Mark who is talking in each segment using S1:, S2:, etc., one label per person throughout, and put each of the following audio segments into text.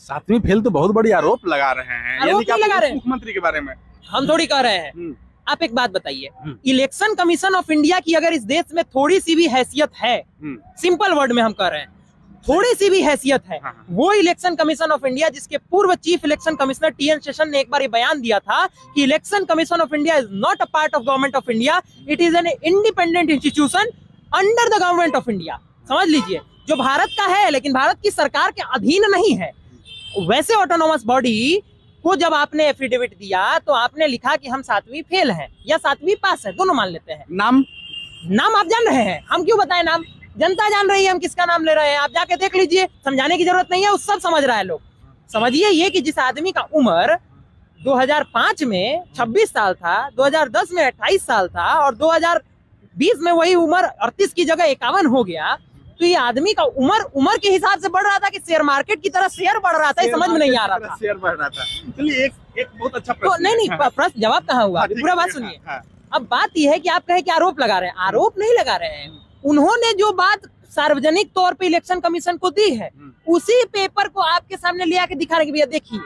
S1: सातवीं फेल तो बहुत बड़ी आरोप लगा रहे हैं,
S2: आरोप नहीं लगा रहे हैं।
S1: मुख्यमंत्री के बारे में
S2: हम थोड़ी कह रहे हैं। आप एक बात बताइए, इलेक्शन कमीशन ऑफ इंडिया की अगर इस देश में थोड़ी सी भी हैसियत है, सिंपल वर्ड में हम कह रहे हैं, थोड़ी सी भी हैसियत है, वो इलेक्शन कमीशन ऑफ इंडिया जिसके पूर्व chief election commissioner TN. Seshan ने एक बार ये बयान दिया था कि election commission of India is not a part of government of India, it is an independent institution under the government of India. समझ लीजिए, जो भारत का है लेकिन भारत की सरकार के अधीन नहीं है। वैसे ऑटोनोमस बॉडी को जब आपने एफिडेविट दिया तो आपने लिखा कि हम 7वीं फेल हैं या 7वीं पास है, दोनों मान लेते हैं। नाम आप जान रहे हैं, हम क्यों बताएं नाम, जनता जान रही है हम किसका नाम ले रहे हैं। आप जाके देख लीजिए, समझाने की जरूरत नहीं है, उस सब समझ रहा है लोग। समझिए ये कि जिस आदमी का उम्र 2005 में 26 साल था, 2010 में 28 साल था और 2020 में वही उम्र 38 की जगह 51 हो गया, तो ये आदमी का उम्र के हिसाब से बढ़ रहा था कि शेयर मार्केट की तरह शेयर बढ़ रहा था, ये समझ में नहीं आ रहा था।
S1: शेयर बढ़ रहा था। चलिए एक बहुत अच्छा
S2: तो नहीं प्रश्न जवाब कहाँ हुआ, पूरा बात सुनिए। अब बात यह है कि आप कहे कि आरोप लगा रहे हैं, आरोप नहीं लगा रहे हैं। उन्होंने जो बात सार्वजनिक तौर पे इलेक्शन कमीशन को दी है, उसी पेपर को आपके सामने ले आके दिखाने की, भैया देखिए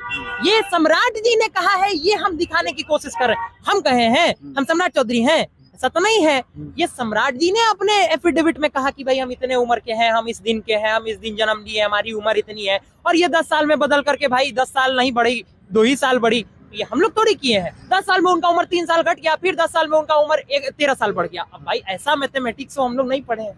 S2: ये सम्राट जी ने कहा है, ये हम दिखाने की कोशिश कर रहे हैं। हम कहे हैं हम सम्राट चौधरी हैं, ऐसा तो नहीं है। ये सम्राट जी ने अपने एफिडेविट में कहा कि भाई हम इतने उम्र के हैं, हम इस दिन के हैं, हम इस दिन जन्म लिए, हमारी उम्र इतनी है, और ये 10 साल में बदल करके भाई 10 साल नहीं बढ़ी, 2 ही साल बढ़ी। ये हम लोग थोड़ी किए हैं। 10 साल में उनका उम्र 3 साल घट गया, फिर 10 साल में उनका उम्र 13 साल बढ़ गया। अब भाई ऐसा मैथमेटिक्स हम लोग नहीं पढ़े हैं।